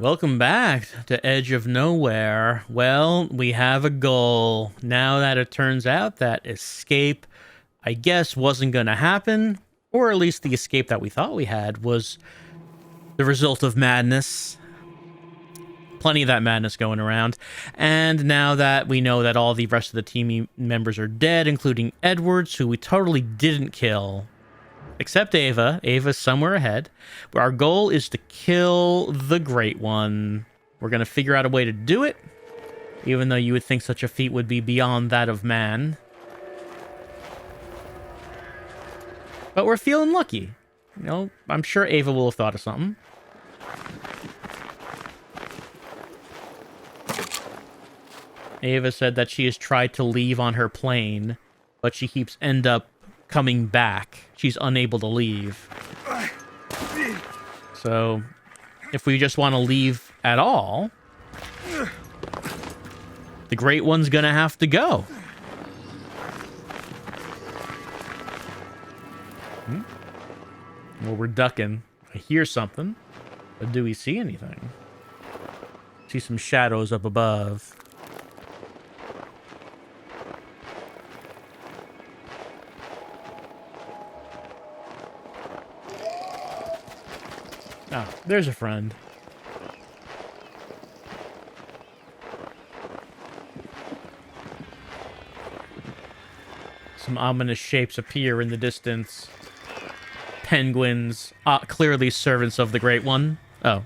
Welcome back to Edge of Nowhere. Well, we have a goal. Now that it turns out that escape, I guess, wasn't going to happen, or at least the escape that we thought we had was the result of madness. Plenty of that madness going around. And now that we know that all the rest of the team members are dead, including Edwards, who we totally didn't kill, except Ava. Ava's somewhere ahead. But our goal is to kill the Great One. We're going to figure out a way to do it, even though you would think such a feat would be beyond that of man. But we're feeling lucky. You know, I'm sure Ava will have thought of something. Ava said that she has tried to leave on her plane, but she keeps end up coming back. She's unable to leave. So, if we just want to leave at all, the Great One's gonna have to go. Well, we're ducking. I hear something, but do we see anything? See some shadows up above. Oh, there's a friend. Some ominous shapes appear in the distance. Penguins, clearly servants of the Great One. Oh.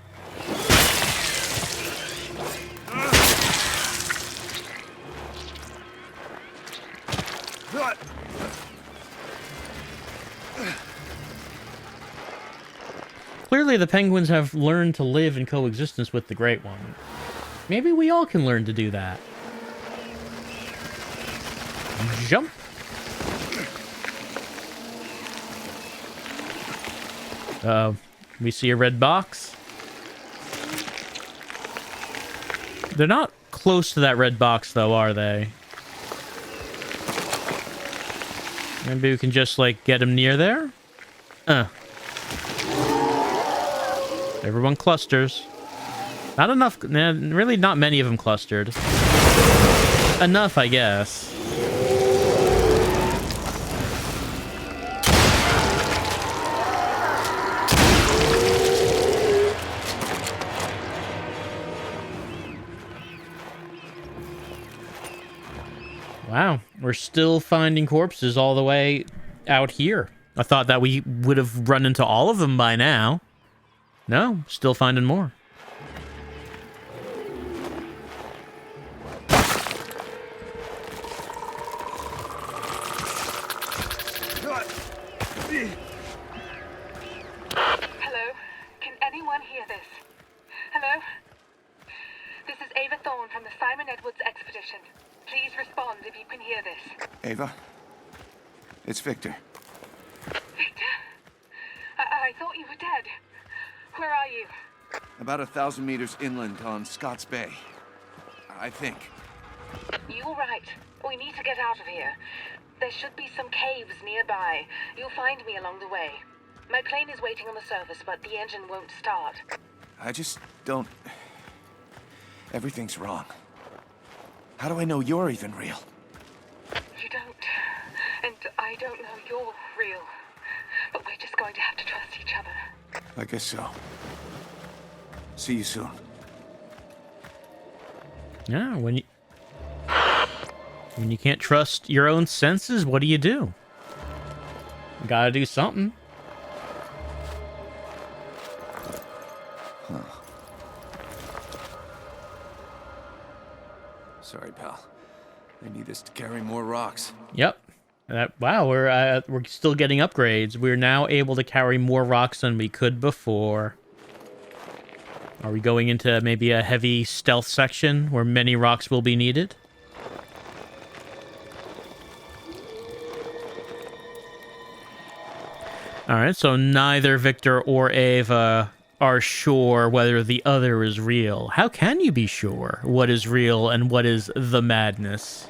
Clearly, the penguins have learned to live in coexistence with the Great One. Maybe we all can learn to do that. Jump. We see a red box. They're not close to that red box, though, are they? Maybe we can just, like, get him near there? Everyone clusters. Not enough. Really not many of them clustered. Enough, I guess. Wow, we're still finding corpses all the way out here. I thought that we would have run into all of them by now. No, still finding more. Hello? Can anyone hear this? Hello? This is Ava Thorne from the Simon Edwards expedition. Please respond if you can hear this. Ava? It's Victor. Victor? I thought you were dead. Where are you? About 1,000 meters inland on Scott's Bay. I think. You're right. We need to get out of here. There should be some caves nearby. You'll find me along the way. My plane is waiting on the surface, but the engine won't start. I just don't... Everything's wrong. How do I know you're even real? You don't. And I don't know you're real. But we're just going to have to trust each other. I guess so. See you soon. Yeah, when you can't trust your own senses, what do? You gotta do something. Huh. Sorry, pal. They need us to carry more rocks. Yep. Wow, we're still getting upgrades. We're now able to carry more rocks than we could before. Are we going into maybe a heavy stealth section where many rocks will be needed? Alright, so neither Victor or Ava are sure whether the other is real. How can you be sure what is real and what is the madness?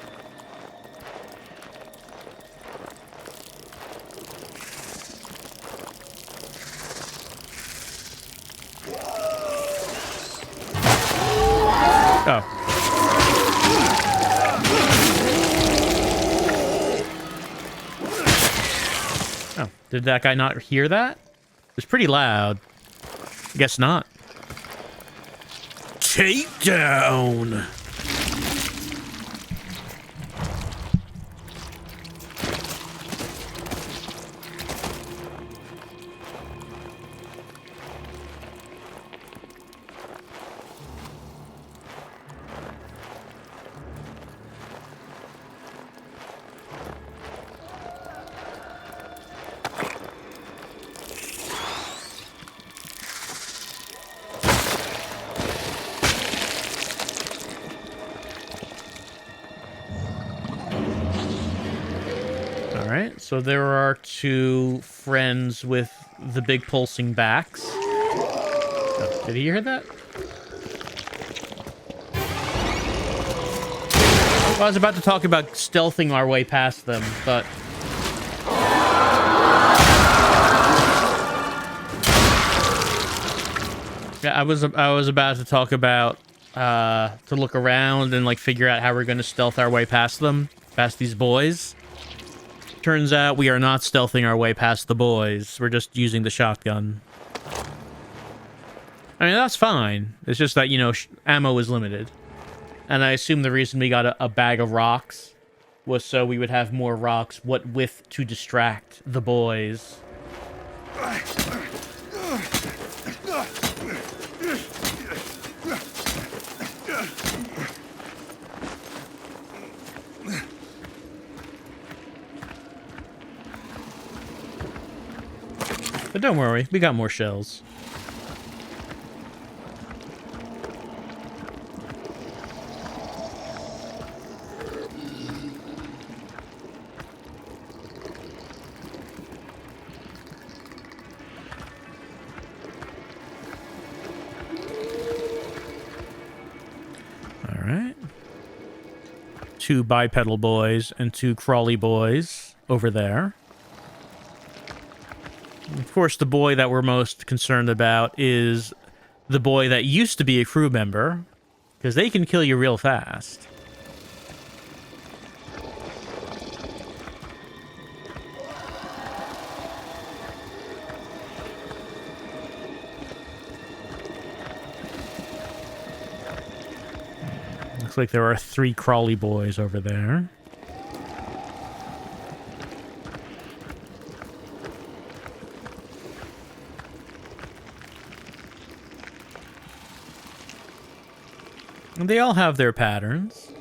Oh. Oh, did that guy not hear that? It was pretty loud. Guess not. Takedown! So there are two friends with the big pulsing backs. Oh, did he hear that? Well, I was about to talk about stealthing our way past them, but... Yeah, I was about to talk about to look around and like figure out how we're going to stealth our way past them, past these boys. Turns out we are not stealthing our way past the boys. We're just using the shotgun. I mean, that's fine. It's just that, you know, ammo is limited. And I assume the reason we got a bag of rocks was so we would have more rocks, what with to distract the boys. But don't worry, we got more shells. All right. Two bipedal boys and two crawly boys over there. Of course, the boy that we're most concerned about is the boy that used to be a crew member, because they can kill you real fast. Looks like there are 3 crawly boys over there. And they all have their patterns.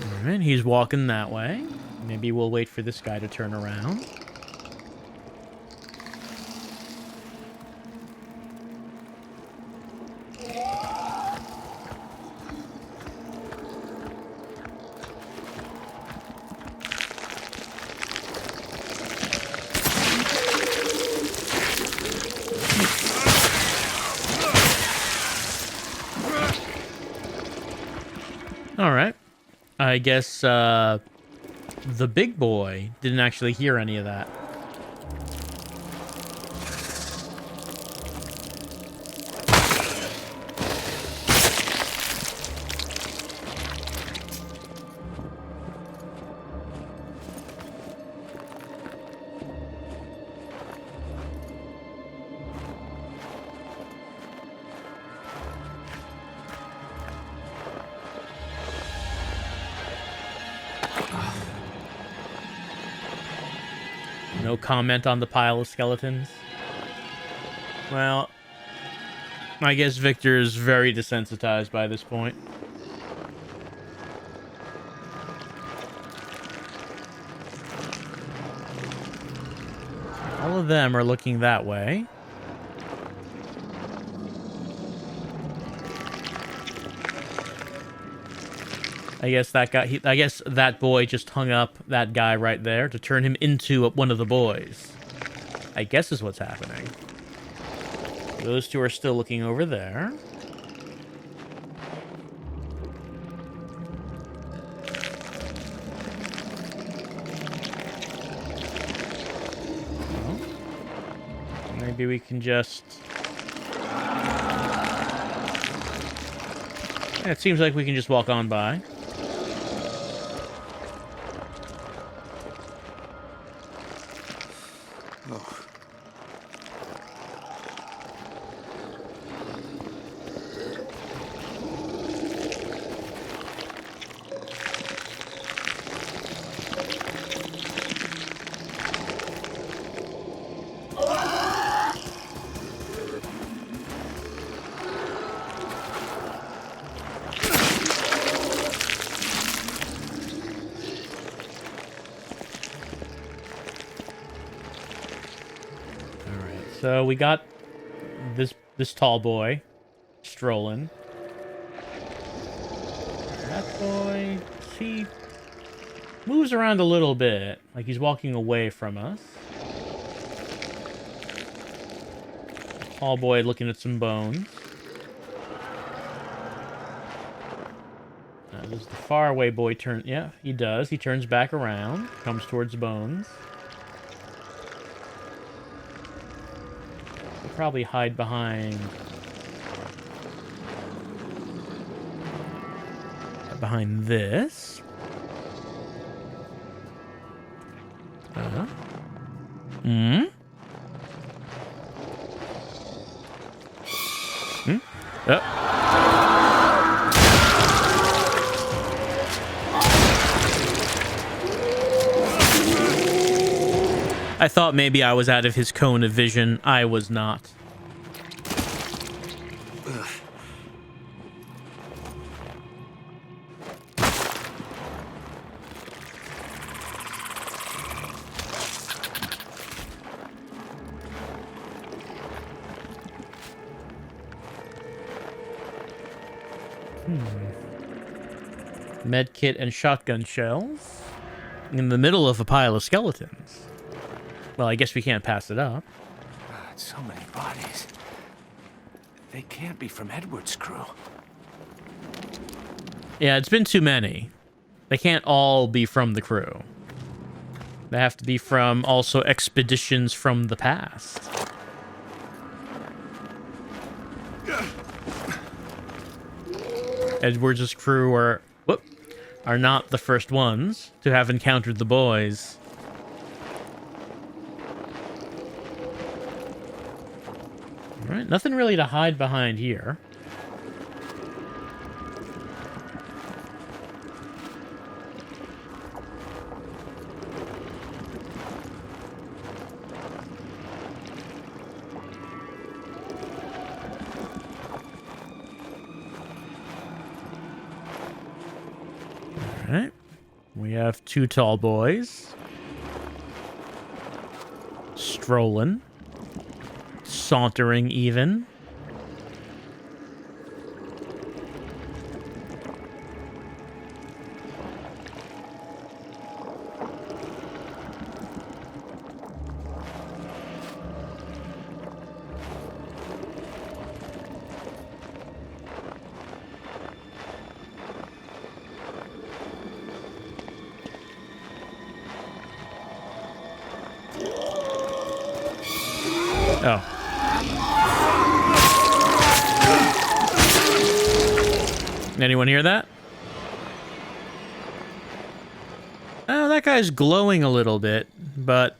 Alright, he's walking that way. Maybe we'll wait for this guy to turn around. Alright. I guess, the big boy didn't actually hear any of that. No comment on the pile of skeletons. Well, I guess Victor is very desensitized by this point. All of them are looking that way. I guess that guy, I guess that boy just hung up that guy right there to turn him into one of the boys. I guess is what's happening. Those two are still looking over there. Maybe we can just... Yeah, it seems like we can just walk on by. Oh. So we got this tall boy strolling. That boy, he moves around a little bit, like he's walking away from us. Tall boy looking at some bones. Does the faraway boy turn? Yeah, he does. He turns back around, comes towards bones. We'll probably hide behind this. Hmm? Hmm? Oh. I thought maybe I was out of his cone of vision. I was not. Medkit and shotgun shells in the middle of a pile of skeletons. Well, I guess we can't pass it up. God, so many bodies. They can't be from Edward's crew. Yeah, it's been too many. They can't all be from the crew. They have to be from also expeditions from the past. Edward's crew are not the first ones to have encountered the boys. All right, nothing really to hide behind here. All right, we have two tall boys strolling. Sauntering, even. Oh. Anyone hear that? Oh, that guy's glowing a little bit, but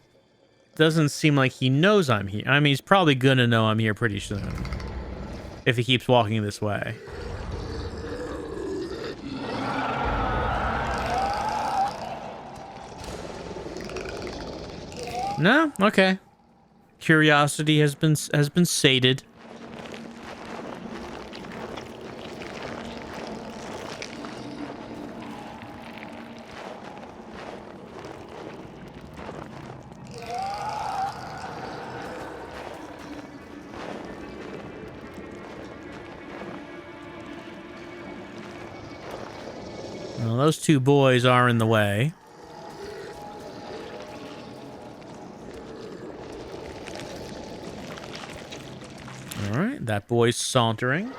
doesn't seem like he knows I'm here. I mean, he's probably gonna know I'm here pretty soon. If he keeps walking this way. No? Okay. Curiosity has been sated. Well, those two boys are in the way. All right, that boy's sauntering.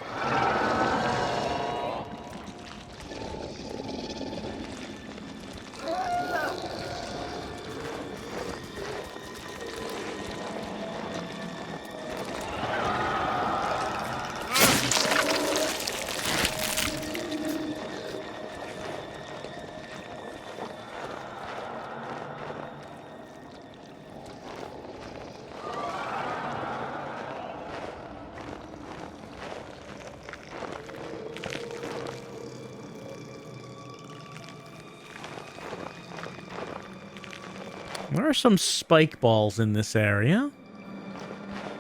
There are some spike balls in this area.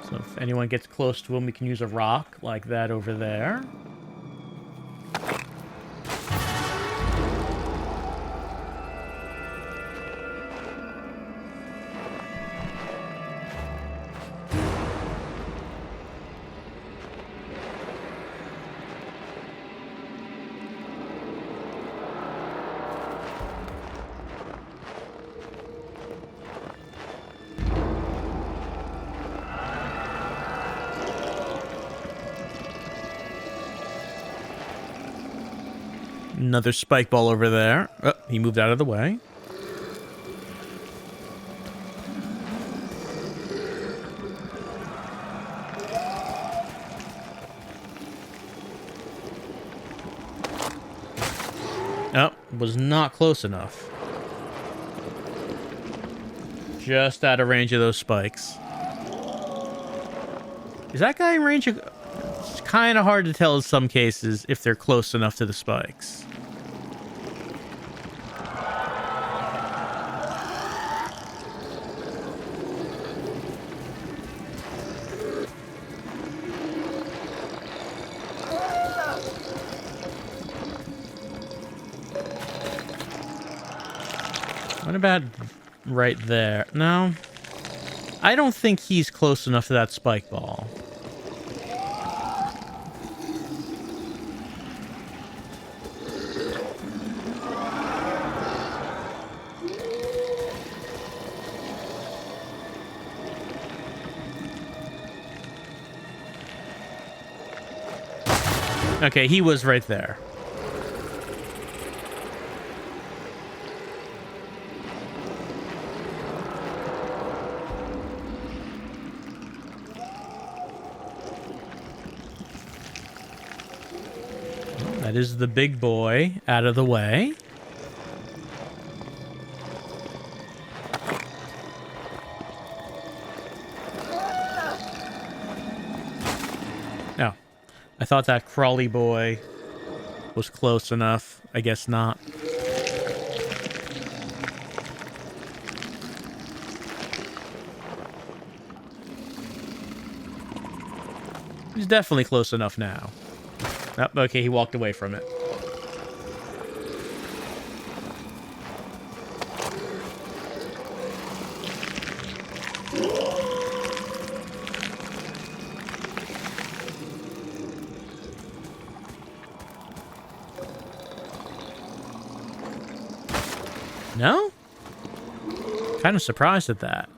So if anyone gets close to them, we can use a rock like that over there. Another spike ball over there. Oh, he moved out of the way. Oh, was not close enough. Just out of range of those spikes. Is that guy in range of... It's kind of hard to tell in some cases if they're close enough to the spikes. What about right there? No. I don't think he's close enough to that spike ball. Okay, he was right there. That is the big boy out of the way. Oh, I thought that crawly boy was close enough. I guess not. He's definitely close enough now. Oh, okay, he walked away from it. No? Kind of surprised at that.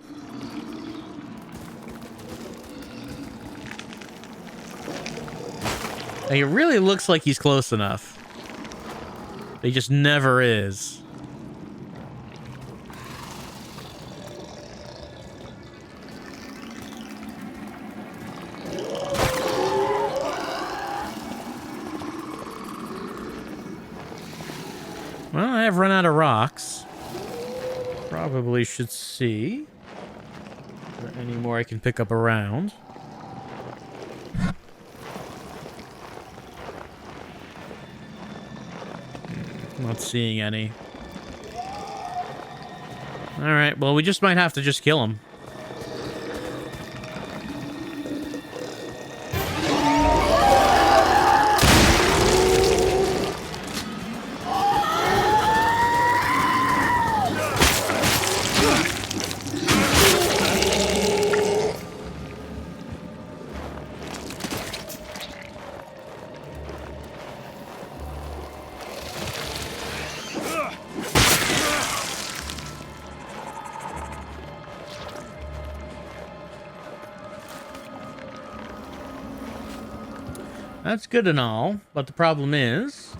He really looks like he's close enough. But he just never is. Well, I have run out of rocks. Probably should see. Is there any more I can pick up around? Not seeing any. Alright, well, we just might have to just kill him. That's good and all, but the problem is,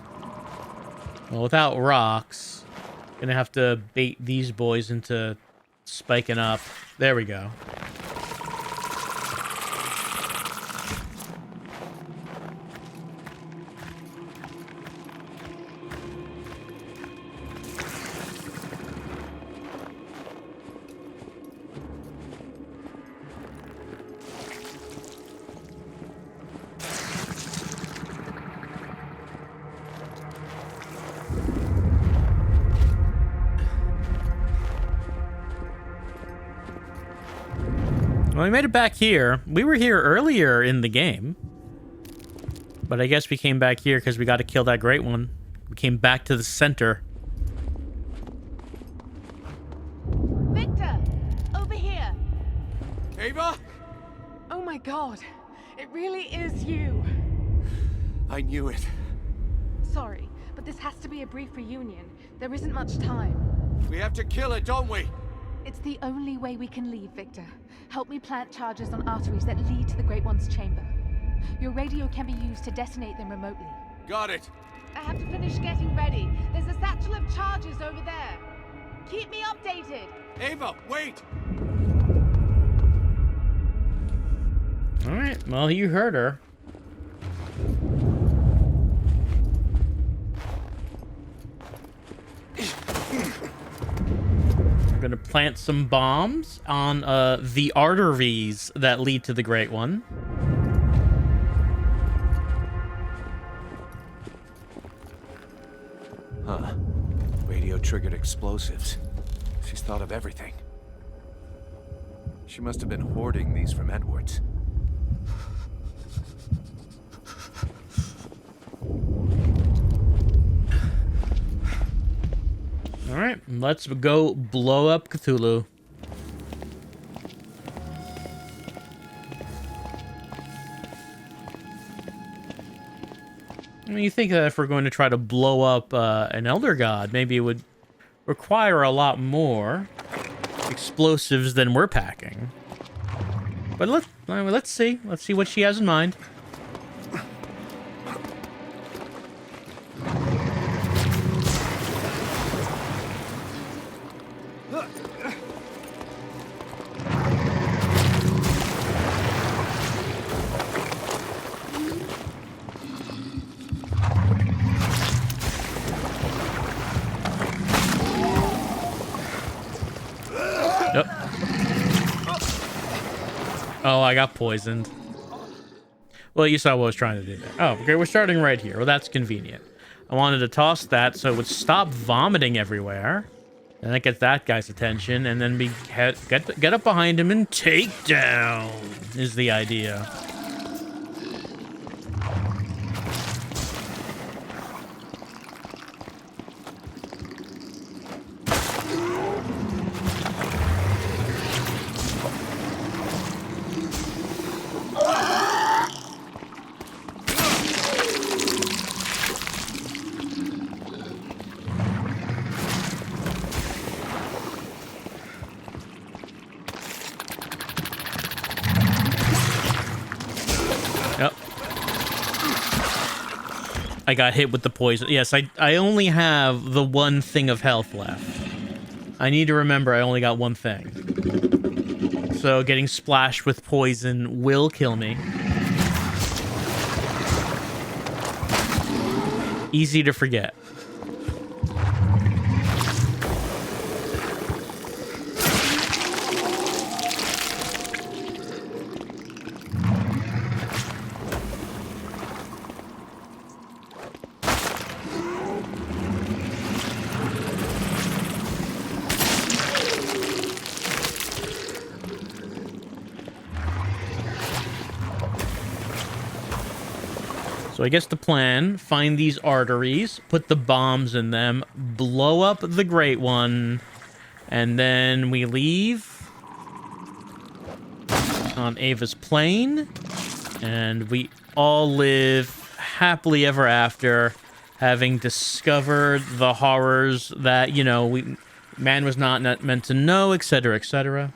well, without rocks, gonna have to bait these boys into spiking up. There we go. Well, we made it back here. We were here earlier in the game. But I guess we came back here because we got to kill that great one. We came back to the center. Victor! Over here! Ava? Oh my god. It really is you. I knew it. Sorry, but this has to be a brief reunion. There isn't much time. We have to kill it, don't we? It's the only way we can leave, Victor. Help me plant charges on arteries that lead to the Great One's chamber. Your radio can be used to detonate them remotely. Got it. I have to finish getting ready. There's a satchel of charges over there. Keep me updated. Ava, wait! Alright, well, you heard her. We're gonna plant some bombs on the arteries that lead to the Great One. Huh. Radio-triggered explosives. She's thought of everything. She must have been hoarding these from Edwards. Alright, let's go blow up Cthulhu. I mean, you think that if we're going to try to blow up an Elder God, maybe it would require a lot more explosives than we're packing. But let's see. Let's see what she has in mind. Yep. Oh, I got poisoned. Well, you saw what I was trying to do there. Oh, okay, we're starting right here. Well, that's convenient. I wanted to toss that so it would stop vomiting everywhere. And that gets that guy's attention. And then we get up behind him and take down is the idea. Yep. I got hit with the poison. Yes, I only have the one thing of health left. I need to remember I only got one thing. So getting splashed with poison will kill me. Easy to forget. So I guess the plan, find these arteries, put the bombs in them, blow up the Great One, and then we leave on Ava's plane, and we all live happily ever after, having discovered the horrors that, you know, man was not meant to know, etc., etc.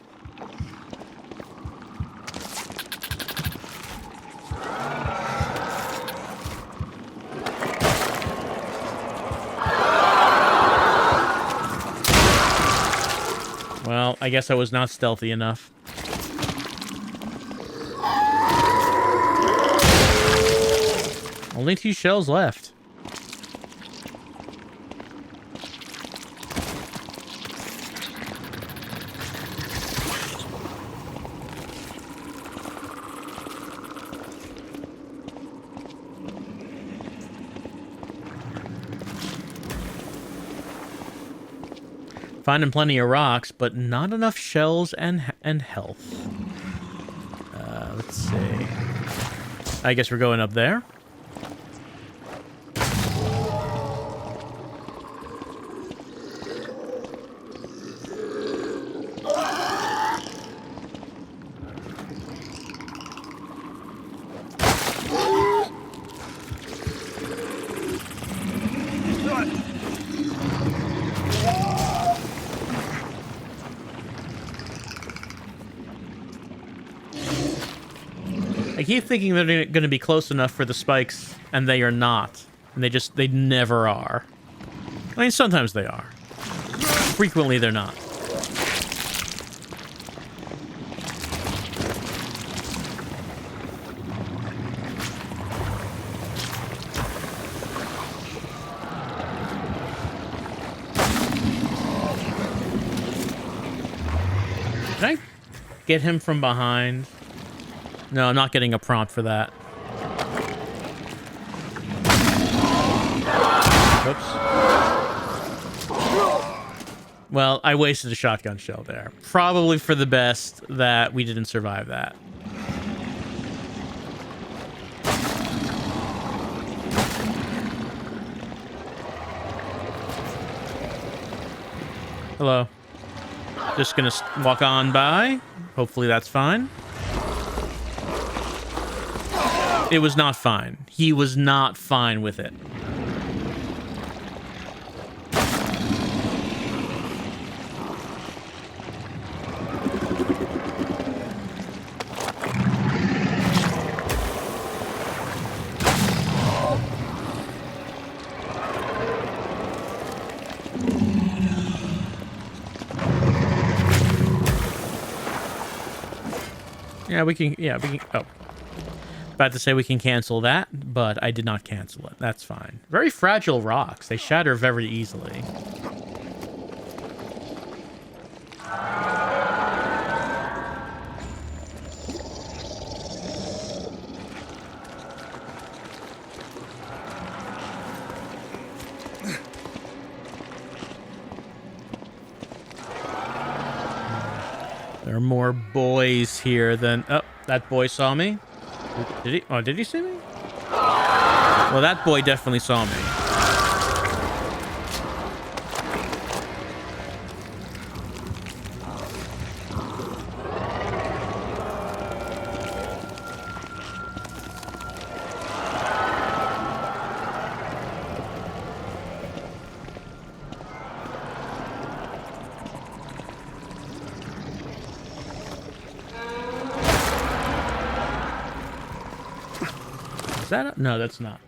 Well, I guess I was not stealthy enough. Only 2 shells left. Finding plenty of rocks, but not enough shells and health. I guess we're going up there. I keep thinking they're going to be close enough for the spikes, and they are not. And they never are. I mean, sometimes they are. Frequently, they're not. Can I get him from behind? No, I'm not getting a prompt for that. Oops. Well, I wasted a shotgun shell there. Probably for the best that we didn't survive that. Hello. Just gonna walk on by. Hopefully that's fine. It was not fine. He was not fine with it. Yeah, we can. Oh. About to say we can cancel that, but I did not cancel it. That's fine. Very fragile rocks. They shatter very easily. There are more boys here than... Oh, that boy saw me. Did he? Oh, did he see me? Well, that boy definitely saw me. Is that... No, that's not.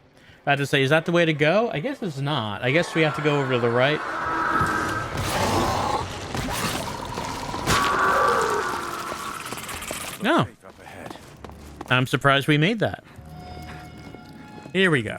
I had to say, is that the way to go? I guess it's not. I guess we have to go over to the right. No. I'm surprised we made that. Here we go.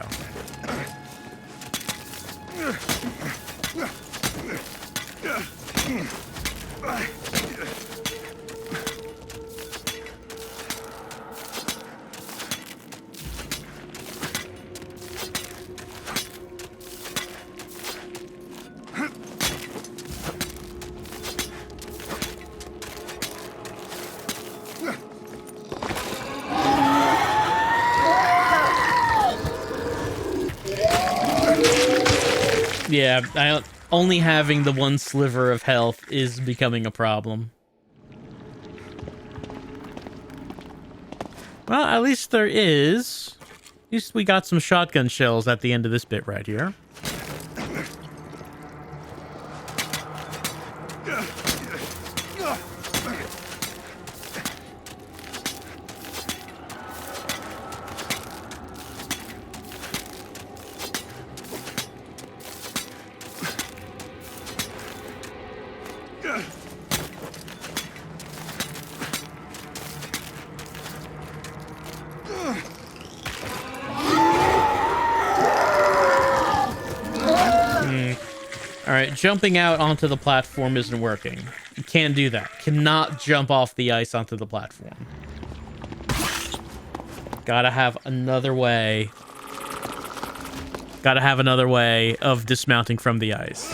Yeah, only having the one sliver of health is becoming a problem. Well, at least there is. At least we got some shotgun shells at the end of this bit right here. Alright, jumping out onto the platform isn't working. You can't do that. Cannot jump off the ice onto the platform. Gotta have another way. Gotta have another way of dismounting from the ice.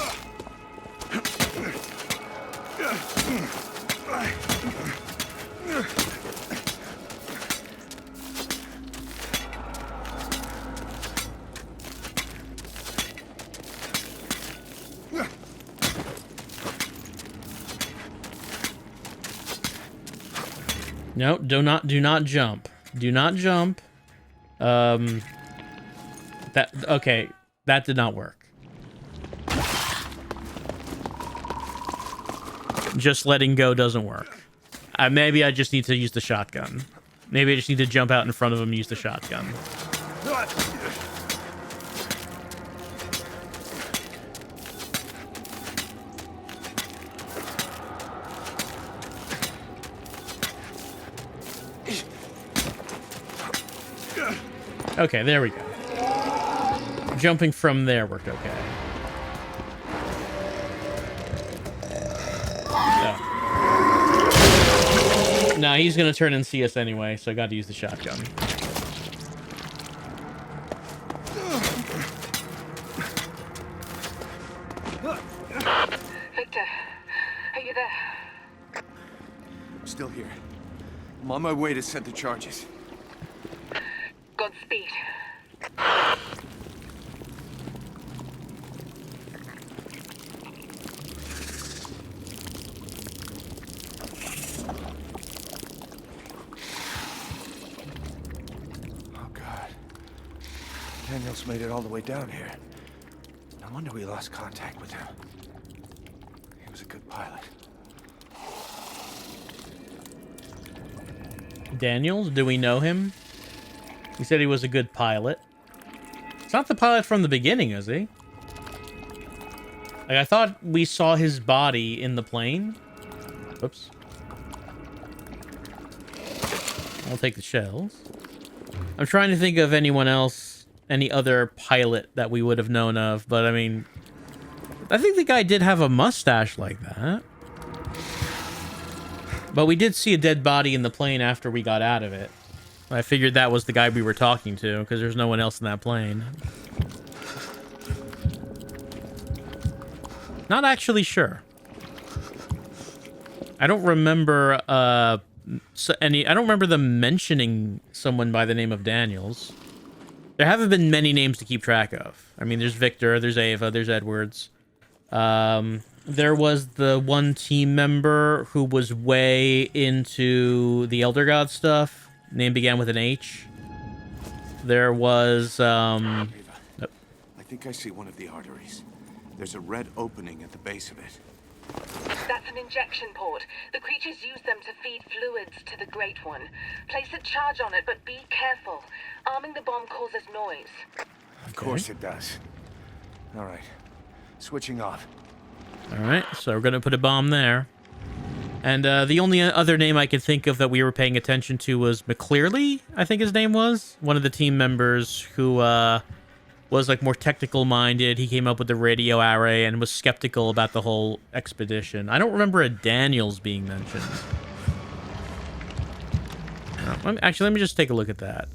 No, do not jump. Do not jump. Okay, that did not work. Just letting go doesn't work. Maybe I just need to use the shotgun. Maybe I just need to jump out in front of him and use the shotgun. Okay, there we go. Jumping from there worked okay. Oh. No, he's gonna turn and see us anyway, so I gotta use the shotgun. Victor, are you there? I'm still here. I'm on my way to set the charges. Godspeed. Oh, God. Daniels made it all the way down here. No wonder we lost contact with him. He was a good pilot. Daniels, do we know him? He said he was a good pilot. It's not the pilot from the beginning, is he? Like, I thought we saw his body in the plane. Whoops. I'll take the shells. I'm trying to think of anyone else, any other pilot that we would have known of, but I mean, I think the guy did have a mustache like that. But we did see a dead body in the plane after we got out of it. I figured that was the guy we were talking to, because there's no one else in that plane. Not actually sure. I don't remember I don't remember them mentioning someone by the name of Daniels. There haven't been many names to keep track of. I mean, there's Victor, there's Ava, there's Edwards. There was the one team member who was way into the Elder God stuff. Name began with an H. There was, I think I see one of the arteries. There's a red opening at the base of it. That's an injection port. The creatures use them to feed fluids to the Great One. Place a charge on it, but be careful. Arming the bomb causes noise. Of course it does. All right. Switching off. All right, so we're going to put a bomb there. And the only other name I could think of that we were paying attention to was McClearly, I think his name was. One of the team members who was like more technical minded. He came up with the radio array and was skeptical about the whole expedition. I don't remember a Daniels being mentioned. Actually, let me just take a look at that.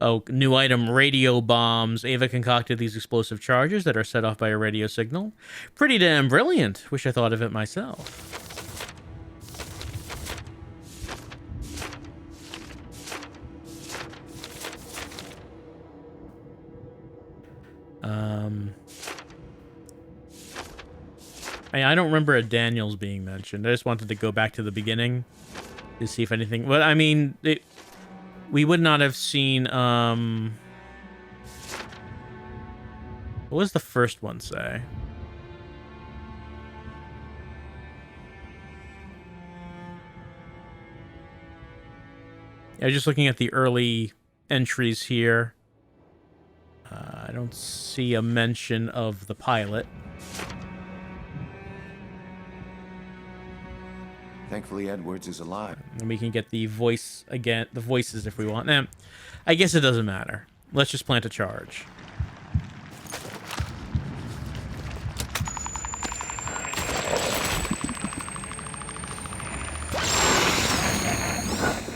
Oh, new item, radio bombs. Ava concocted these explosive charges that are set off by a radio signal. Pretty damn brilliant. Wish I thought of it myself. I don't remember a Daniels being mentioned. I just wanted to go back to the beginning to see if anything... But, I mean, we would not have seen... What was the first one say? Yeah, just looking at the early entries here. I don't see a mention of the pilot. Thankfully, Edwards is alive. And we can get the voice again, the voices if we want. Nah, I guess it doesn't matter. Let's just plant a charge.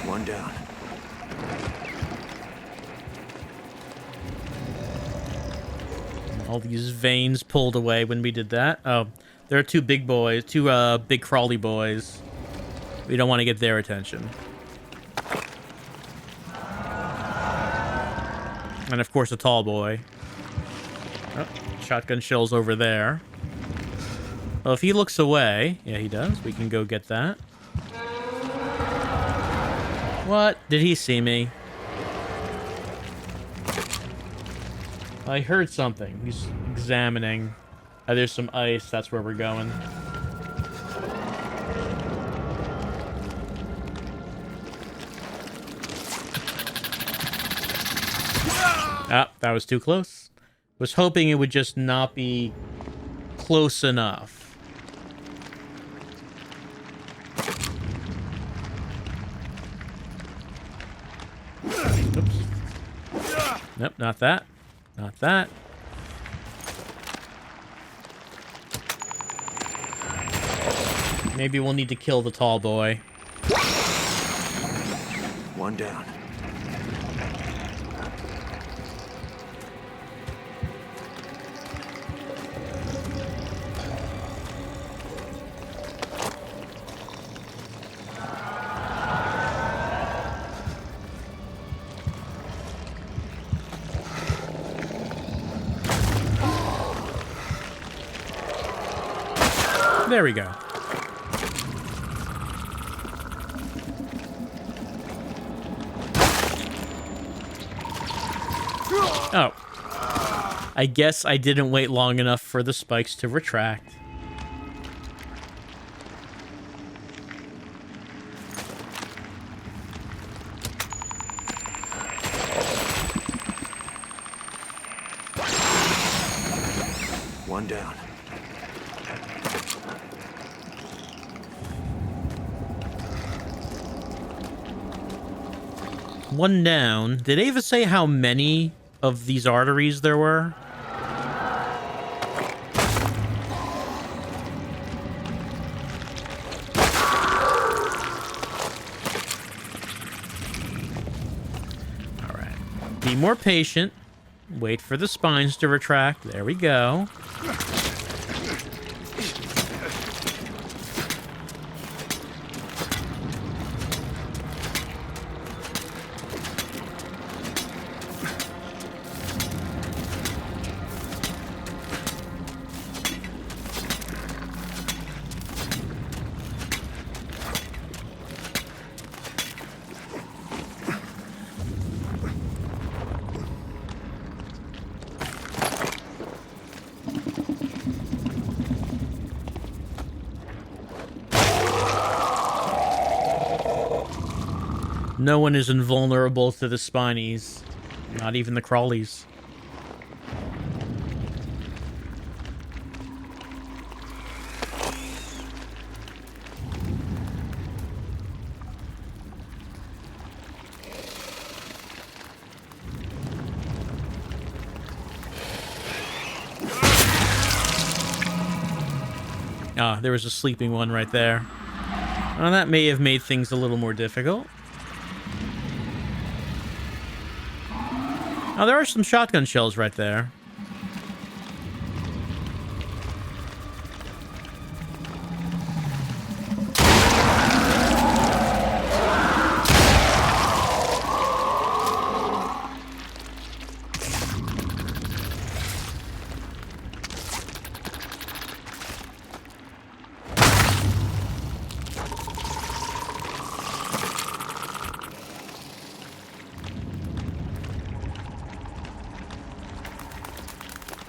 One down. All these veins pulled away when we did that. Oh, there are two big boys, two big crawly boys. We don't want to get their attention. And of course, a tall boy. Oh, shotgun shells over there. Well, if he looks away, yeah, he does. We can go get that. Did he see me? I heard something. He's examining. There's some ice. That's where we're going. Ah, that was too close. Was hoping it would just not be close enough. Oops. Nope, not that. Not that. Maybe we'll need to kill the tall boy. One down. There we go. Oh. I guess I didn't wait long enough for the spikes to retract. One down. One down. Did Ava say how many of these arteries there were? All right. Be more patient. Wait for the spines to retract. There we go. No one is invulnerable to the spinies. Not even the crawlies. Ah, there was a sleeping one right there. Well, that may have made things a little more difficult. Oh, there are some shotgun shells right there.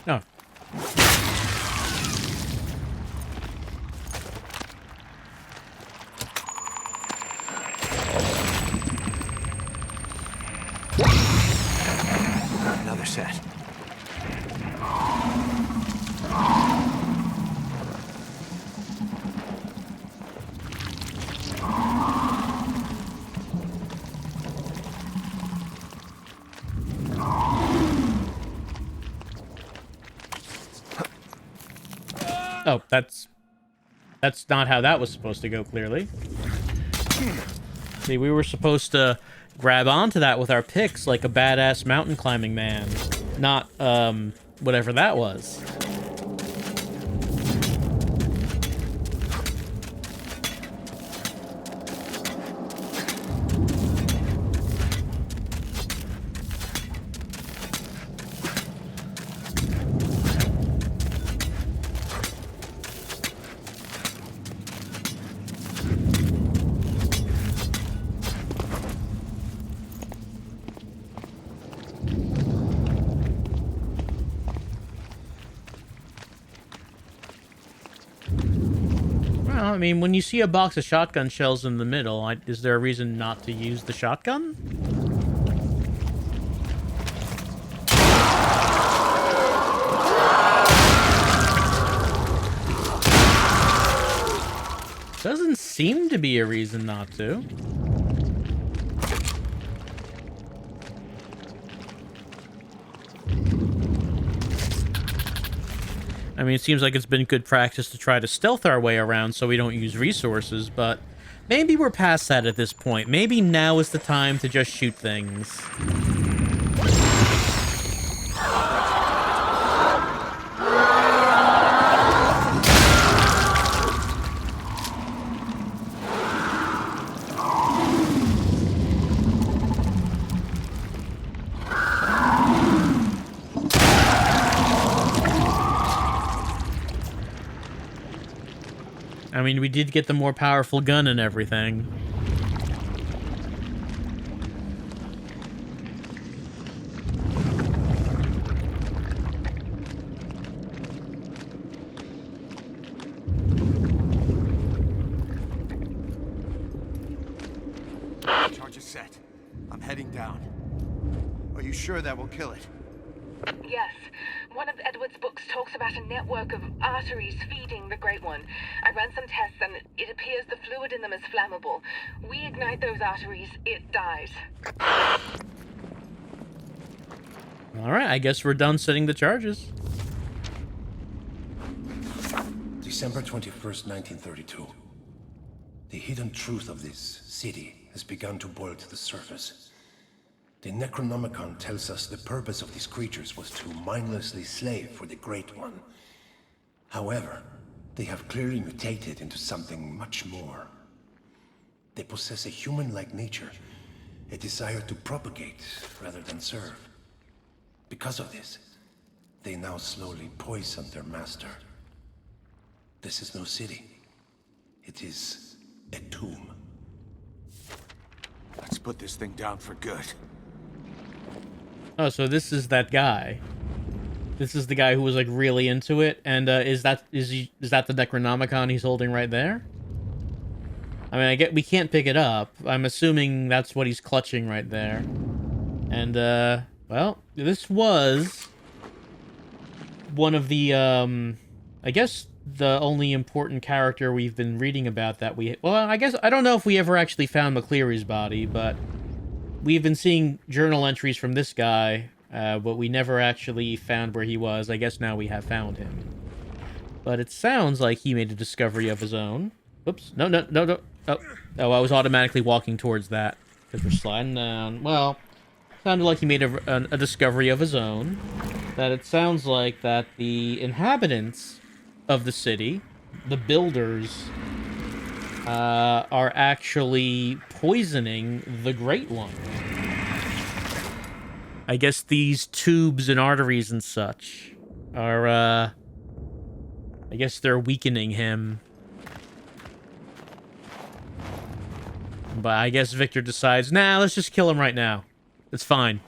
Oh. Another set. Oh, that's not how that was supposed to go, clearly. See, we were supposed to grab onto that with our picks like a badass mountain climbing man. Not, whatever that was. I mean, when you see a box of shotgun shells in the middle, is there a reason not to use the shotgun? Doesn't seem to be a reason not to. I mean, it seems like it's been good practice to try to stealth our way around so we don't use resources, but maybe we're past that at this point. Maybe now is the time to just shoot things. I mean, we did get the more powerful gun and everything. Charge is set. I'm heading down. Are you sure that will kill it? Yes. One of Edward's books talks about a network of arteries feeding the Great One. I ran some tests and it appears the fluid in them is flammable. We ignite those arteries, it dies. Alright, I guess we're done setting the charges. December 21st, 1932. The hidden truth of this city has begun to boil to the surface. The Necronomicon tells us the purpose of these creatures was to mindlessly slave for the Great One. However, they have clearly mutated into something much more. They possess a human-like nature, a desire to propagate rather than serve. Because of this, they now slowly poison their master. This is no city. It is a tomb. Let's put this thing down for good. Oh, so this is that guy. This is the guy who was like really into it, and is that the Necronomicon he's holding right there? I mean, we can't pick it up. I'm assuming that's what he's clutching right there. And well, this was one of the I guess the only important character we've been reading about that well, I guess I don't know if we ever actually found McCleary's body, but we've been seeing journal entries from this guy, but we never actually found where he was. I guess now we have found him. But it sounds like he made a discovery of his own. Oops. No. Oh, I was automatically walking towards that because we're sliding down. Well, sounded like he made a discovery of his own. That it sounds like that the inhabitants of the city, the builders, are actually poisoning the Great One. I guess these tubes and arteries and such are, I guess they're weakening him. But I guess Victor decides, nah, let's just kill him right now. It's fine.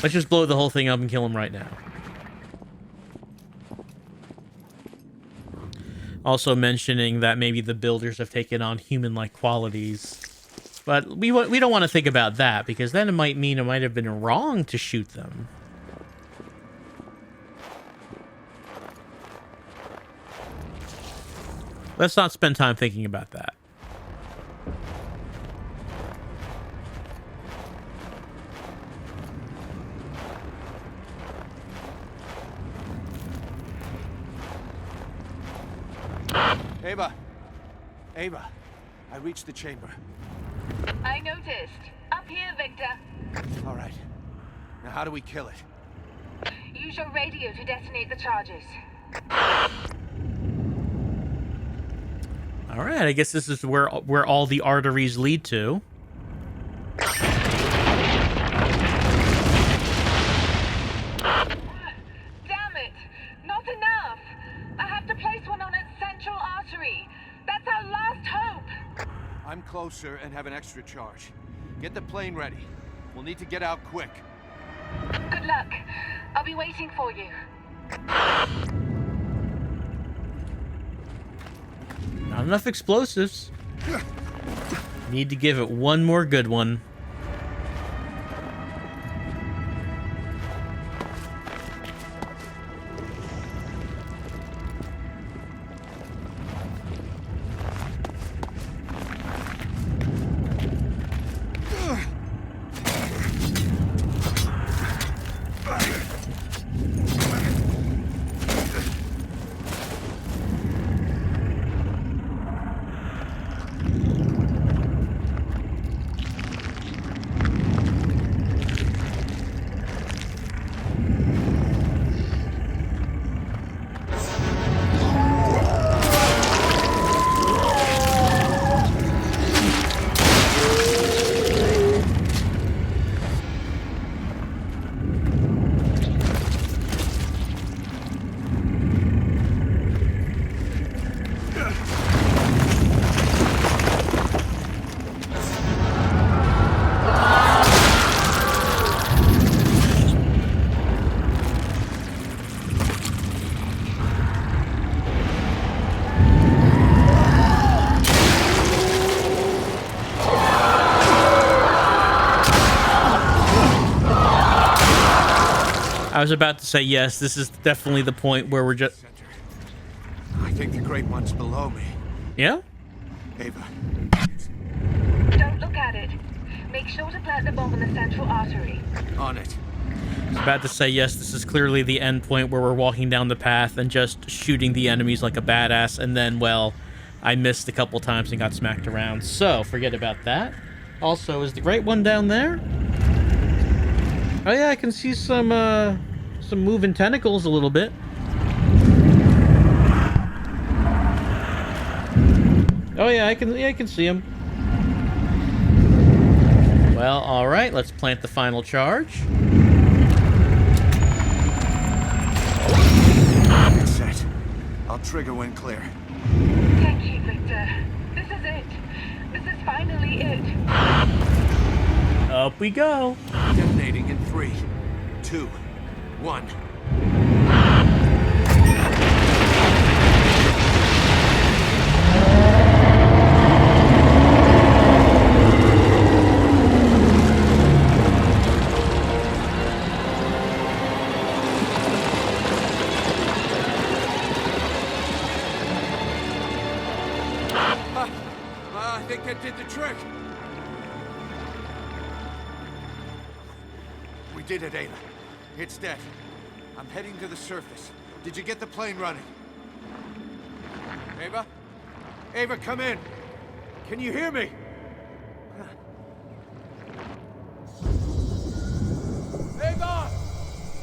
Let's just blow the whole thing up and kill him right now. Also mentioning that maybe the builders have taken on human-like qualities. But we don't want to think about that, because then it might mean it might have been wrong to shoot them. Let's not spend time thinking about that. Ava, I reached the chamber. I noticed. Up here, Victor. All right. Now how do we kill it? Use your radio to detonate the charges. All right, I guess this is where all the arteries lead to. Damn it! Not enough! I have to place one on its central artery. That's our last hope! I'm closer and have an extra charge. Get the plane ready. We'll need to get out quick. Good luck. I'll be waiting for you. Not enough explosives. Need to give it one more good one. I was about to say yes, this is definitely the point where we're just... I think the Great One's below me. Yeah? Ava. Don't look at it. Make sure to plant the bomb in the central artery. On it. I was about to say yes, this is clearly the end point where we're walking down the path and just shooting the enemies like a badass, and then, well, I missed a couple times and got smacked around, so forget about that. Also, is the Great One down there? Oh yeah, I can see some moving tentacles a little bit. Oh yeah, I can see them. Well, all right, let's plant the final charge. It's set. I'll trigger when clear. Thank you, Victor. This is it. This is finally it. Up we go. Detonating in 3, 2, 1. I think that did the trick. We did it, Ava. It's dead. I'm heading to the surface. Did you get the plane running? Ava? Ava, come in. Can you hear me? Ava!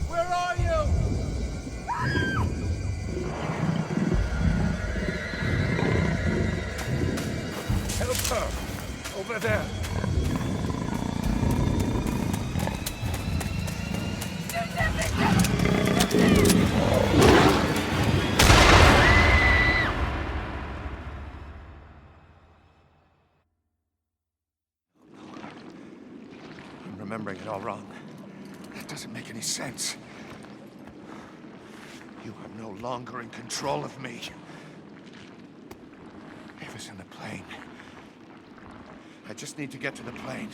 Where are you? Help her! Over there! I'm remembering it all wrong. It doesn't make any sense. You are no longer in control of me. Ava's in the plane. I just need to get to the plane.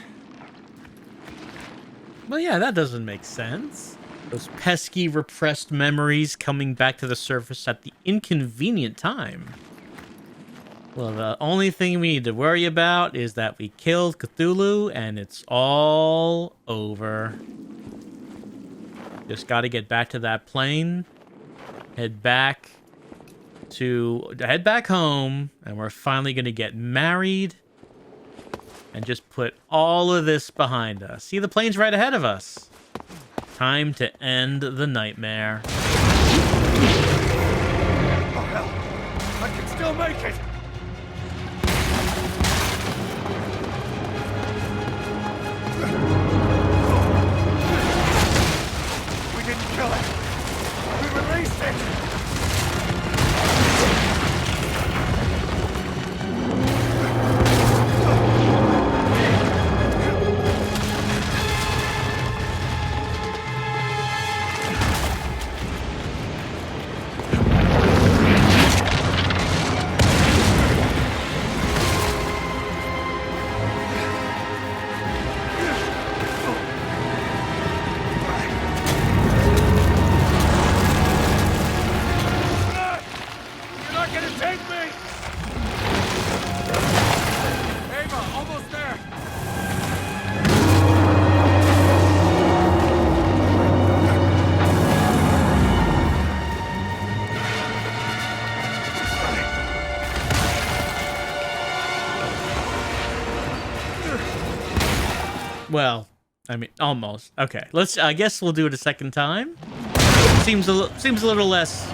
Well, yeah, that doesn't make sense. Those pesky repressed memories coming back to the surface at the inconvenient time. Well, the only thing we need to worry about is that we killed Cthulhu and it's all over. Just got to get back to that plane, head back home, and we're finally going to get married and just put all of this behind us. See, the plane's right ahead of us. Time to end the nightmare. Oh, hell. I can still make it! We didn't kill it. We released it! Well, I mean, almost. Okay, I guess we'll do it a second time. Seems a little less,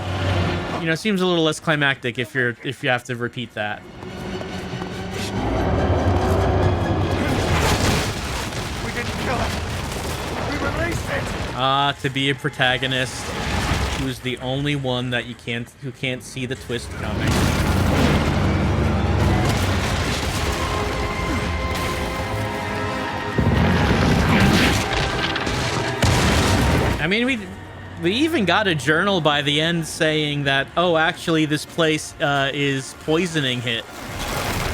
seems a little less climactic if you have to repeat that. We didn't kill it. We released it. To be a protagonist who's the only one that who can't see the twist coming. I mean, we even got a journal by the end saying that, oh, actually, this place is poisoning it.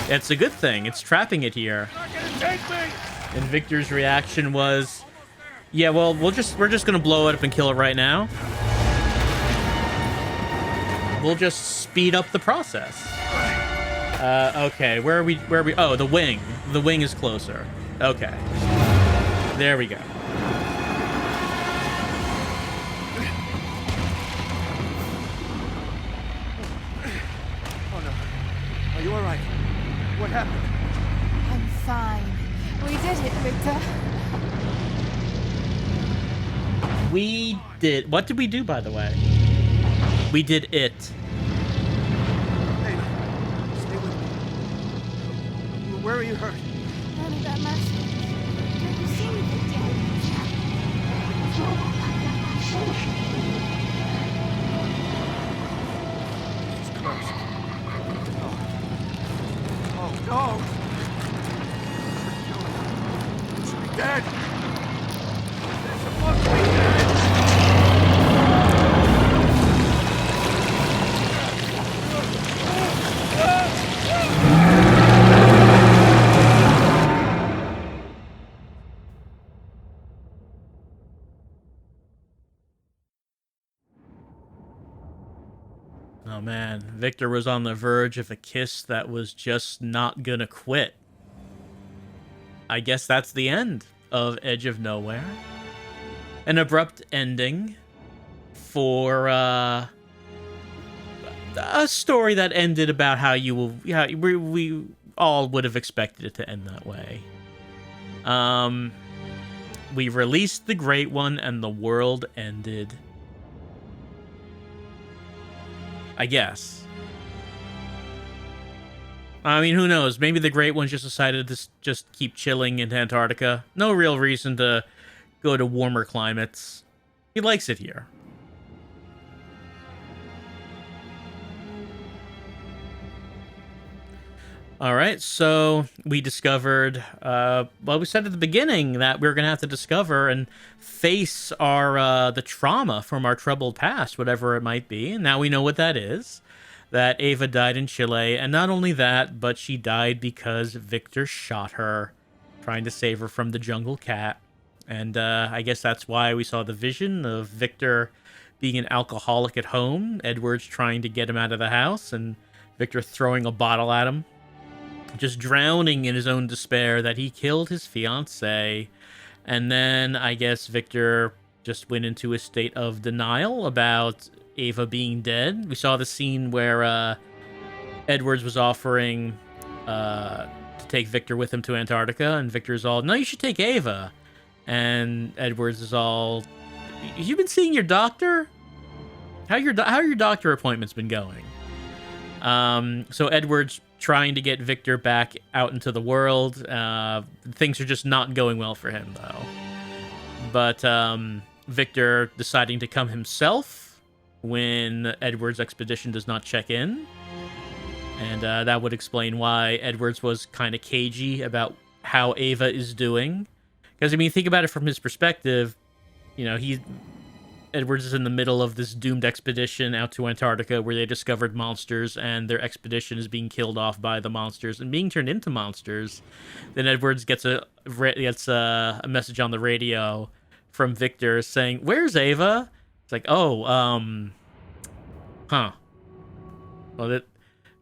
It's a good thing. It's trapping it here. You're not gonna take me. And Victor's reaction was, yeah, well, we're just gonna blow it up and kill it right now. We'll just speed up the process. Okay, where are we? Oh, the wing. The wing is closer. Okay. There we go. Oh no. Are you all right? What happened? I'm fine. We did it, Victor. We did. What did we do, by the way? We did it. Hey, stay with me. Where are you hurt? None of that matters. Don't you see me, She's close. Oh no! She should be dead. They're supposed to be dead. Oh man, Victor was on the verge of a kiss that was just not gonna quit. I guess that's the end of Edge of Nowhere. An abrupt ending for a story that ended about how we all would have expected it to end that way. We released the Great One and the world ended. I guess. I mean, who knows? Maybe the Great One just decided to just keep chilling in Antarctica. No real reason to go to warmer climates. He likes it here. All right, so we discovered, well, we said at the beginning that we were going to have to discover and face our the trauma from our troubled past, whatever it might be. And now we know what that is, that Ava died in Chile. And not only that, but she died because Victor shot her, trying to save her from the jungle cat. And I guess that's why we saw the vision of Victor being an alcoholic at home, Edward's trying to get him out of the house, and Victor throwing a bottle at him, just drowning in his own despair that he killed his fiancée. And then I guess Victor just went into a state of denial about Ava being dead. We saw the scene where Edwards was offering to take Victor with him to Antarctica, and Victor's all, no, you should take Ava. And Edwards is all, you've been seeing your doctor? How your doctor appointments been going? So Edwards trying to get Victor back out into the world. Things are just not going well for him, though. But Victor deciding to come himself when Edwards' expedition does not check in. And that would explain why Edwards was kind of cagey about how Ava is doing. Because, I mean, think about it from his perspective. You know, Edwards is in the middle of this doomed expedition out to Antarctica where they discovered monsters, and their expedition is being killed off by the monsters and being turned into monsters. Then Edwards gets a message on the radio from Victor saying, "Where's Ava?" It's like, oh, huh. Well,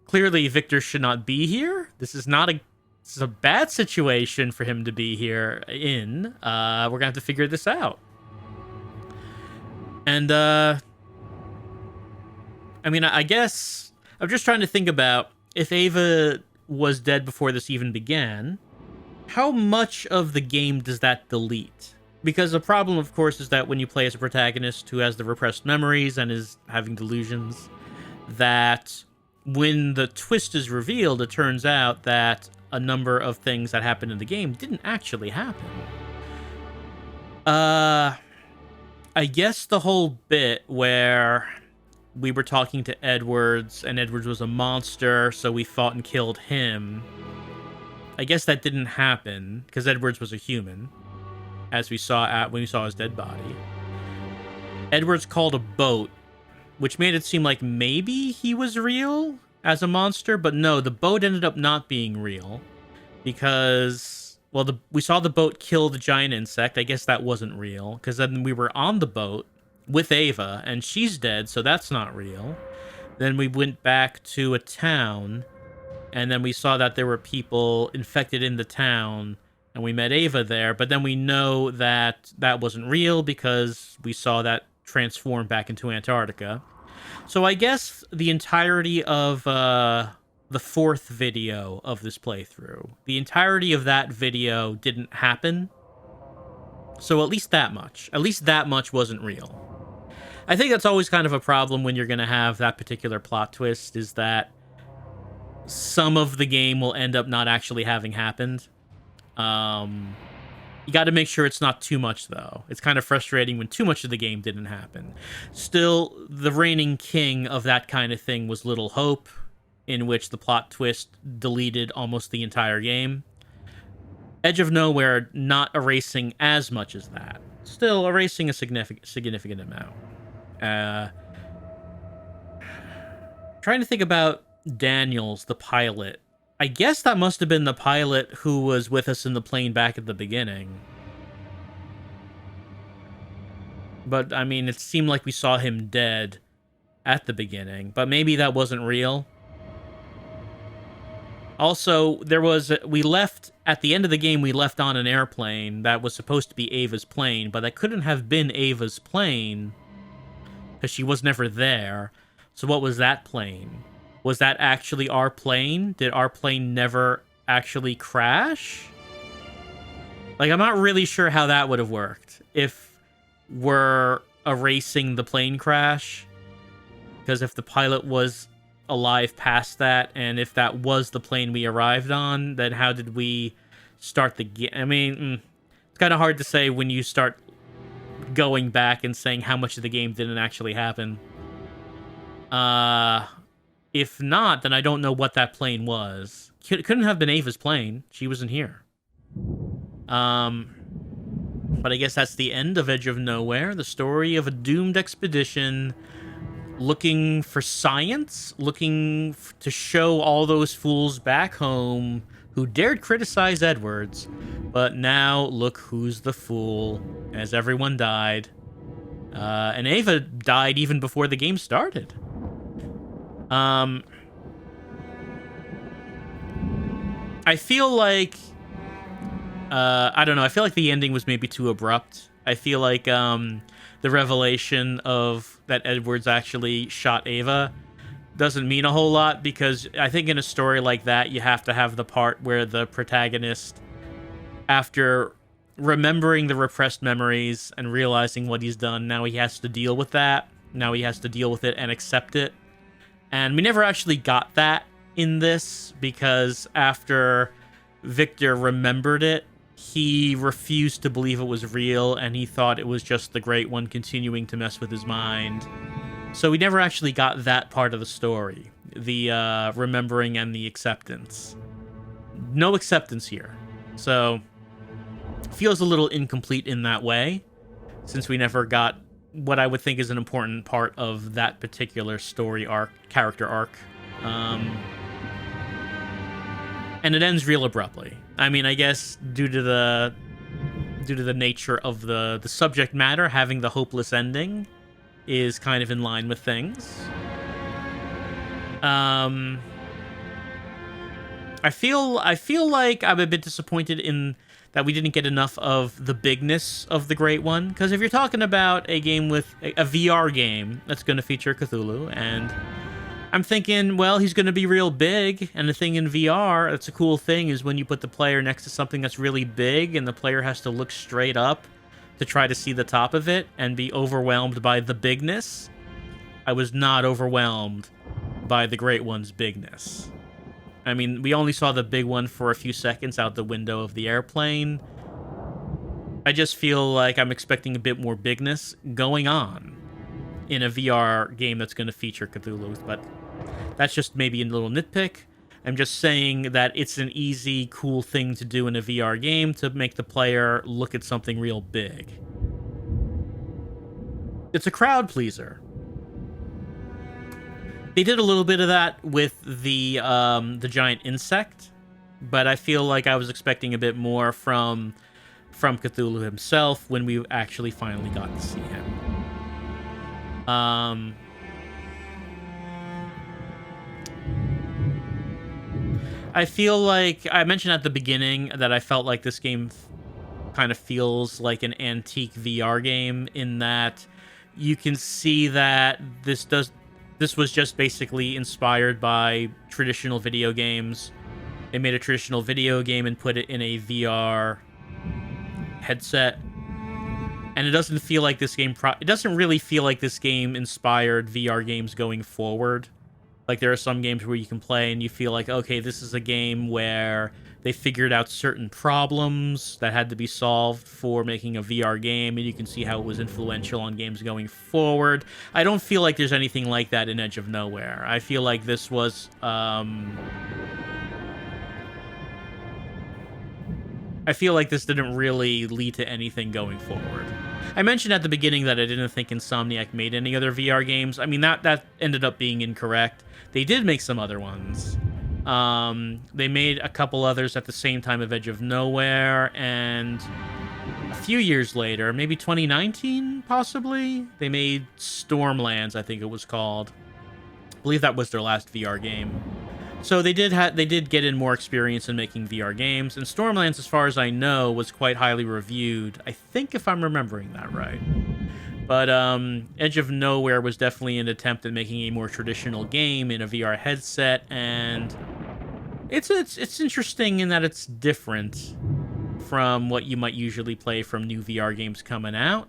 clearly Victor should not be here. This is a bad situation for him to be here in. We're gonna have to figure this out. And, I mean, I guess I'm just trying to think about if Ava was dead before this even began, how much of the game does that delete? Because the problem, of course, is that when you play as a protagonist who has the repressed memories and is having delusions, that when the twist is revealed, it turns out that a number of things that happened in the game didn't actually happen. I guess the whole bit where we were talking to Edwards, and Edwards was a monster, so we fought and killed him. I guess that didn't happen, because Edwards was a human, as we saw when we saw his dead body. Edwards called a boat, which made it seem like maybe he was real as a monster, but no, the boat ended up not being real, because, well, we saw the boat kill the giant insect. I guess that wasn't real, because then we were on the boat with Ava, and she's dead, so that's not real. Then we went back to a town, and then we saw that there were people infected in the town, and we met Ava there, but then we know that that wasn't real because we saw that transform back into Antarctica. So I guess the entirety of the fourth video of this playthrough, the entirety of that video didn't happen. So at least that much wasn't real. I think that's always kind of a problem when you're going to have that particular plot twist, is that some of the game will end up not actually having happened. You got to make sure it's not too much, though. It's kind of frustrating when too much of the game didn't happen. Still, the reigning king of that kind of thing was Little Hope, in which the plot twist deleted almost the entire game. Edge of Nowhere not erasing as much as that. Still erasing a significant amount. Trying to think about Daniels, the pilot. I guess that must have been the pilot who was with us in the plane back at the beginning. But, I mean, it seemed like we saw him dead at the beginning. But maybe that wasn't real. Also, we left, at the end of the game, we left on an airplane that was supposed to be Ava's plane, but that couldn't have been Ava's plane, because she was never there. So what was that plane? Was that actually our plane? Did our plane never actually crash? Like, I'm not really sure how that would have worked if we're erasing the plane crash. Because if the pilot was alive past that, and if that was the plane we arrived on, then how did we start the game? I mean, it's kind of hard to say when you start going back and saying how much of the game didn't actually happen. If not, then I don't know what that plane was. It couldn't have been Ava's plane. She wasn't here. But I guess that's the end of Edge of Nowhere, the story of a doomed expedition looking for science, looking to show all those fools back home who dared criticize Edwards, but now look who's the fool, as everyone died. And Ava died even before the game started. I feel like, I don't know, I feel like the ending was maybe too abrupt. I feel like, the revelation of that Edwards actually shot Ava doesn't mean a whole lot, because I think in a story like that, you have to have the part where the protagonist, after remembering the repressed memories and realizing what he's done, now he has to deal with that. Now he has to deal with it and accept it. And we never actually got that in this, because after Victor remembered it, he refused to believe it was real, and he thought it was just the Great One continuing to mess with his mind. So we never actually got that part of the story, the remembering and the acceptance. No acceptance here. So feels a little incomplete in that way, since we never got what I would think is an important part of that particular story arc, character arc. And it ends real abruptly. I mean, I guess due to the nature of the subject matter, having the hopeless ending is kind of in line with things. I feel like I'm a bit disappointed in that we didn't get enough of the bigness of the Great One, because if you're talking about a game with a VR game that's going to feature Cthulhu and I'm thinking, well, he's going to be real big, and the thing in VR, that's a cool thing, is when you put the player next to something that's really big, and the player has to look straight up to try to see the top of it and be overwhelmed by the bigness. I was not overwhelmed by the Great One's bigness. I mean, we only saw the big one for a few seconds out the window of the airplane. I just feel like I'm expecting a bit more bigness going on in a VR game that's going to feature Cthulhu, but that's just maybe a little nitpick. I'm just saying that it's an easy, cool thing to do in a VR game to make the player look at something real big. It's a crowd pleaser. They did a little bit of that with the giant insect, but I feel like I was expecting a bit more from Cthulhu himself when we actually finally got to see him. I feel like I mentioned at the beginning that I felt like this game kind of feels like an antique VR game in that you can see that this was just basically inspired by traditional video games. They made a traditional video game and put it in a VR headset. And it doesn't feel like this game it doesn't really feel like this game inspired VR games going forward. Like, there are some games where you can play and you feel like, okay, this is a game where they figured out certain problems that had to be solved for making a VR game, and you can see how it was influential on games going forward. I don't feel like there's anything like that in Edge of Nowhere. I feel like this was... I feel like this didn't really lead to anything going forward. I mentioned at the beginning that I didn't think Insomniac made any other VR games. I mean, that ended up being incorrect. They did make some other ones. They made a couple others at the same time of Edge of Nowhere, and a few years later, maybe 2019, possibly, they made Stormlands, I think it was called. I believe that was their last VR game. So they did get in more experience in making VR games, and Stormlands, as far as I know, was quite highly reviewed. I think, if I'm remembering that right. But Edge of Nowhere was definitely an attempt at making a more traditional game in a VR headset, and it's interesting in that it's different from what you might usually play from new VR games coming out.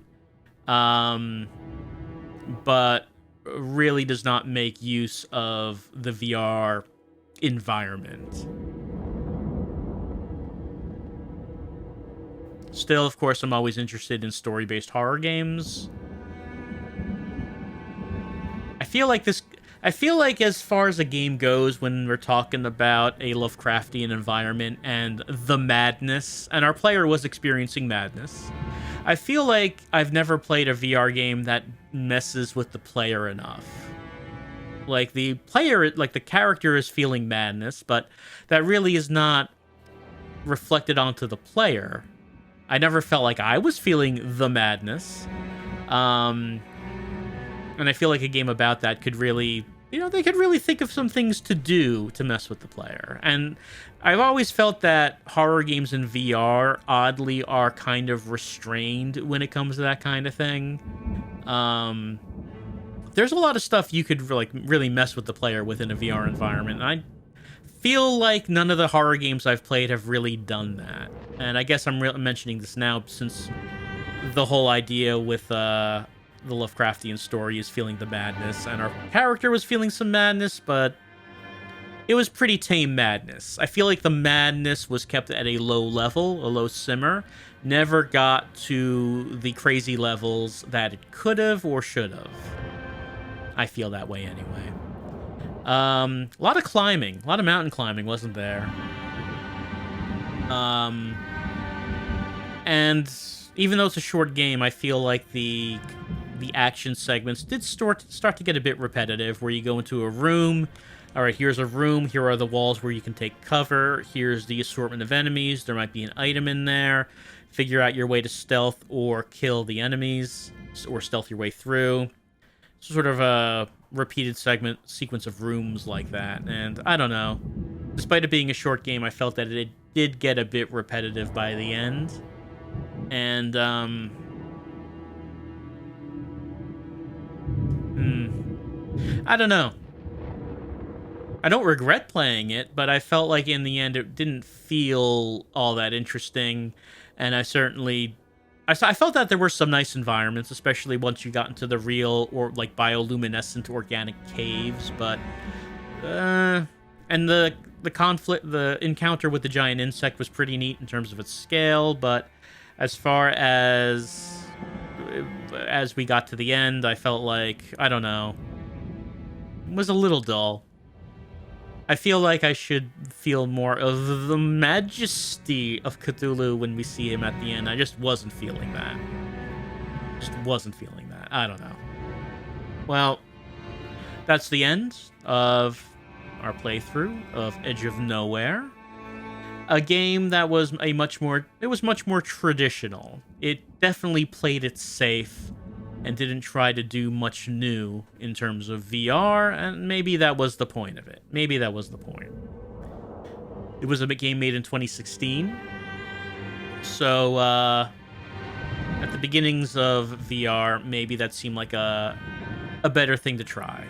But really does not make use of the VR environment. Still, of course, I'm always interested in story-based horror games. I feel like as far as a game goes, when we're talking about a Lovecraftian environment and the madness, and our player was experiencing madness, I feel like I've never played a VR game that messes with the player enough. Like, the player, like, the character is feeling madness, but that really is not reflected onto the player. I never felt like I was feeling the madness. And I feel like a game about that could really, they could really think of some things to do to mess with the player. And I've always felt that horror games in VR, oddly, are kind of restrained when it comes to that kind of thing. There's a lot of stuff you could really mess with the player within a VR environment. And I feel like none of the horror games I've played have really done that. And I guess I'm mentioning this now since the whole idea with the Lovecraftian story is feeling the madness, and our character was feeling some madness, but it was pretty tame madness. I feel like the madness was kept at a low level, a low simmer, never got to the crazy levels that it could have or should have. I feel that way anyway. A lot of climbing, a lot of mountain climbing, wasn't there? And even though it's a short game, I feel like the action segments did start to get a bit repetitive, where you go into a room. All right, here's a room. Here are the walls where you can take cover. Here's the assortment of enemies. There might be an item in there. Figure out your way to stealth or kill the enemies, or stealth your way through. Sort of a repeated sequence of rooms like that. And I don't know. Despite it being a short game, I felt that it did get a bit repetitive by the end. And, I don't know. I don't regret playing it, but I felt like in the end it didn't feel all that interesting, and I felt that there were some nice environments, especially once you got into the real or like bioluminescent organic caves, but and the encounter with the giant insect was pretty neat in terms of its scale, but as far as we got to the end, I felt like, I don't know, it was a little dull. I feel like I should feel more of the majesty of Cthulhu when we see him at the end. I just wasn't feeling that. I don't know. Well, that's the end of our playthrough of Edge of Nowhere. A game that was much more traditional. It definitely played it safe and didn't try to do much new in terms of VR, and maybe that was the point of it. It was a game made in 2016, so at the beginnings of VR, maybe that seemed like a better thing to try,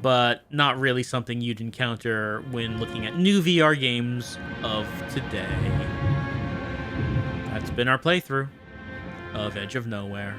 but not really something you'd encounter when looking at new VR games of today. That's been our playthrough of Edge of Nowhere.